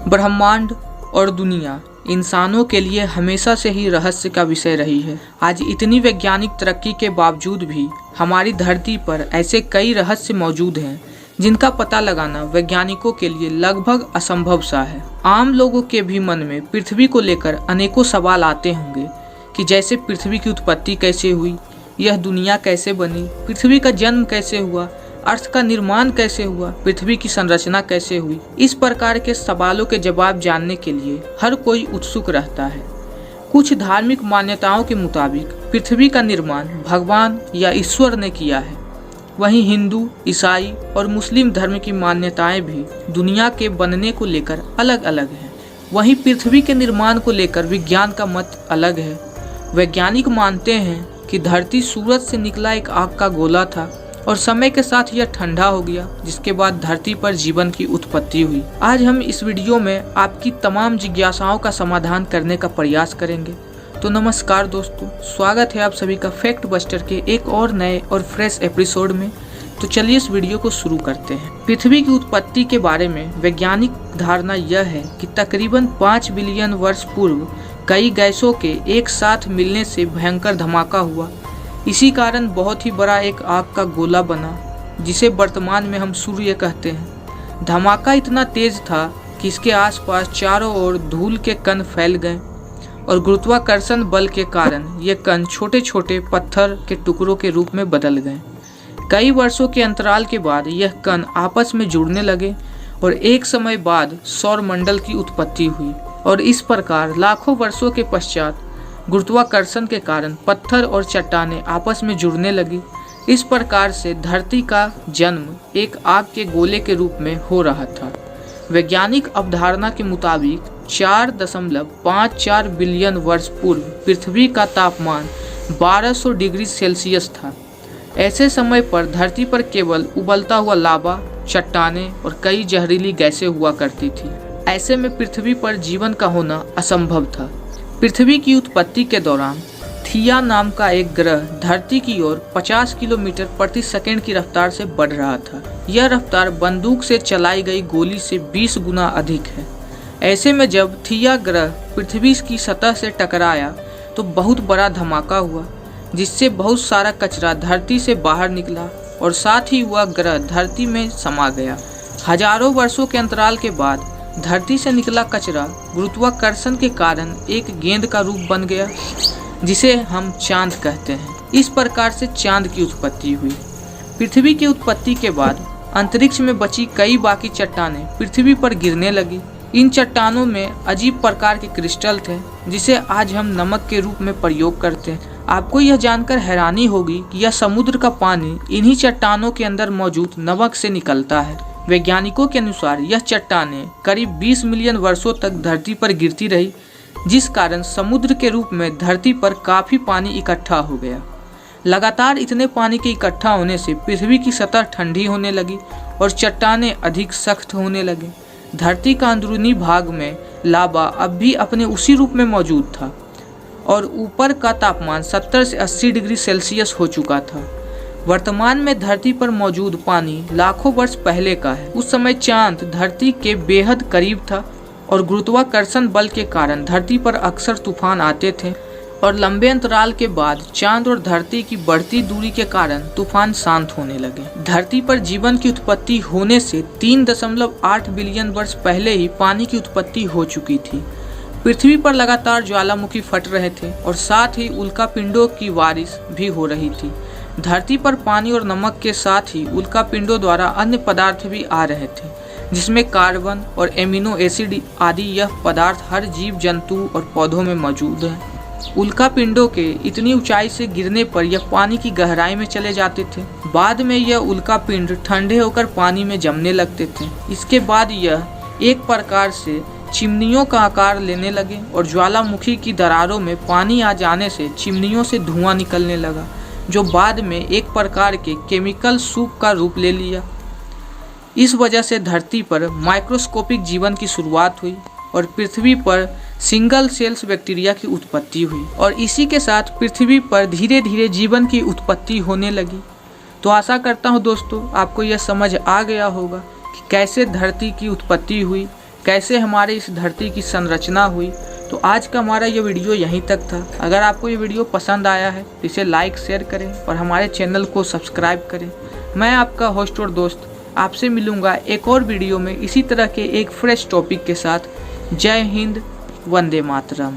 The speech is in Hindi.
ब्रह्मांड और दुनिया इंसानों के लिए हमेशा से ही रहस्य का विषय रही है। आज इतनी वैज्ञानिक तरक्की के बावजूद भी हमारी धरती पर ऐसे कई रहस्य मौजूद हैं जिनका पता लगाना वैज्ञानिकों के लिए लगभग असंभव सा है। आम लोगों के भी मन में पृथ्वी को लेकर अनेकों सवाल आते होंगे कि जैसे पृथ्वी की उत्पत्ति कैसे हुई, यह दुनिया कैसे बनी, पृथ्वी का जन्म कैसे हुआ, अर्थ का निर्माण कैसे हुआ, पृथ्वी की संरचना कैसे हुई। इस प्रकार के सवालों के जवाब जानने के लिए हर कोई उत्सुक रहता है। कुछ धार्मिक मान्यताओं के मुताबिक पृथ्वी का निर्माण भगवान या ईश्वर ने किया है। वहीं हिंदू, ईसाई और मुस्लिम धर्म की मान्यताएं भी दुनिया के बनने को लेकर अलग अलग हैं। वहीं पृथ्वी के निर्माण को लेकर विज्ञान का मत अलग है। वैज्ञानिक मानते हैं कि धरती सूरज से निकला एक आग का गोला था और समय के साथ यह ठंडा हो गया, जिसके बाद धरती पर जीवन की उत्पत्ति हुई। आज हम इस वीडियो में आपकी तमाम जिज्ञासाओं का समाधान करने का प्रयास करेंगे। तो नमस्कार दोस्तों, स्वागत है आप सभी का फैक्ट बस्टर के एक और नए और फ्रेश एपिसोड में। तो चलिए इस वीडियो को शुरू करते हैं। पृथ्वी की उत्पत्ति के बारे में वैज्ञानिक धारणा यह है कि तकरीबन 5 बिलियन वर्ष पूर्व कई गैसों के एक साथ मिलने से भयंकर धमाका हुआ। इसी कारण बहुत ही बड़ा एक आग का गोला बना, जिसे वर्तमान में हम सूर्य कहते हैं। धमाका इतना तेज था कि इसके आसपास चारों ओर धूल के कण फैल गए और गुरुत्वाकर्षण बल के कारण ये कण छोटे छोटे पत्थर के टुकड़ों के रूप में बदल गए। कई वर्षों के अंतराल के बाद यह कण आपस में जुड़ने लगे और एक समय बाद सौरमंडल की उत्पत्ति हुई। और इस प्रकार लाखों वर्षों के पश्चात गुरुत्वाकर्षण के कारण पत्थर और चट्टानें आपस में जुड़ने लगी। इस प्रकार से धरती का जन्म एक आग के गोले के रूप में हो रहा था। वैज्ञानिक अवधारणा के मुताबिक 4.54 बिलियन वर्ष पूर्व पृथ्वी का तापमान 1200 डिग्री सेल्सियस था। ऐसे समय पर धरती पर केवल उबलता हुआ लावा, चट्टानें और कई जहरीली गैसें हुआ करती थी। ऐसे में पृथ्वी पर जीवन का होना असंभव था। पृथ्वी की उत्पत्ति के दौरान थिया नाम का एक ग्रह धरती की ओर 50 किलोमीटर प्रति सेकंड की रफ्तार से बढ़ रहा था। यह रफ्तार बंदूक से चलाई गई गोली से 20 गुना अधिक है। ऐसे में जब थिया ग्रह पृथ्वी की सतह से टकराया तो बहुत बड़ा धमाका हुआ, जिससे बहुत सारा कचरा धरती से बाहर निकला और साथ ही वह ग्रह धरती में समा गया। हजारों वर्षों के अंतराल के बाद धरती से निकला कचरा गुरुत्वाकर्षण के कारण एक गेंद का रूप बन गया, जिसे हम चांद कहते हैं। इस प्रकार से चांद की उत्पत्ति हुई। पृथ्वी की उत्पत्ति के बाद अंतरिक्ष में बची कई बाकी चट्टानें पृथ्वी पर गिरने लगी। इन चट्टानों में अजीब प्रकार के क्रिस्टल थे, जिसे आज हम नमक के रूप में प्रयोग करते हैं। आपको यह जानकर हैरानी होगी कि यह समुद्र का पानी इन्हीं चट्टानों के अंदर मौजूद नमक से निकलता है। वैज्ञानिकों के अनुसार यह चट्टानें करीब 20 मिलियन वर्षों तक धरती पर गिरती रही, जिस कारण समुद्र के रूप में धरती पर काफी पानी इकट्ठा हो गया। लगातार इतने पानी के इकट्ठा होने से पृथ्वी की सतह ठंडी होने लगी और चट्टानें अधिक सख्त होने लगे। धरती का अंदरूनी भाग में लावा अब भी अपने उसी रूप में मौजूद था और ऊपर का तापमान 70 से 80 डिग्री सेल्सियस हो चुका था। वर्तमान में धरती पर मौजूद पानी लाखों वर्ष पहले का है। उस समय चांद धरती के बेहद करीब था और गुरुत्वाकर्षण बल के कारण धरती पर अक्सर तूफान आते थे और लंबे अंतराल के बाद चांद और धरती की बढ़ती दूरी के कारण तूफान शांत होने लगे। धरती पर जीवन की उत्पत्ति होने से 3.8 बिलियन वर्ष पहले ही पानी की उत्पत्ति हो चुकी थी। पृथ्वी पर लगातार ज्वालामुखी फट रहे थे और साथ ही उल्कापिंडों की बारिश भी हो रही थी। धरती पर पानी और नमक के साथ ही उल्कापिंडों द्वारा अन्य पदार्थ भी आ रहे थे, जिसमें कार्बन और एमिनो एसिड आदि। यह पदार्थ हर जीव जंतु और पौधों में मौजूद है। उल्कापिंडों के इतनी ऊंचाई से गिरने पर यह पानी की गहराई में चले जाते थे। बाद में यह उल्कापिंड ठंडे होकर पानी में जमने लगते थे। इसके बाद यह एक प्रकार से चिमनियों का आकार लेने लगे और ज्वालामुखी की दरारों में पानी आ जाने से चिमनियों से धुआं निकलने लगा, जो बाद में एक प्रकार के केमिकल सूप का रूप ले लिया। इस वजह से धरती पर माइक्रोस्कोपिक जीवन की शुरुआत हुई और पृथ्वी पर सिंगल सेल्स बैक्टीरिया की उत्पत्ति हुई और इसी के साथ पृथ्वी पर धीरे धीरे जीवन की उत्पत्ति होने लगी। तो आशा करता हूँ दोस्तों आपको यह समझ आ गया होगा कि कैसे धरती की उत्पत्ति हुई, कैसे हमारे इस धरती की संरचना हुई। तो आज का हमारा ये वीडियो यहीं तक था। अगर आपको ये वीडियो पसंद आया है तो इसे लाइक शेयर करें और हमारे चैनल को सब्सक्राइब करें। मैं आपका होस्ट और दोस्त आपसे मिलूंगा एक और वीडियो में इसी तरह के एक फ्रेश टॉपिक के साथ। जय हिंद, वंदे मातरम।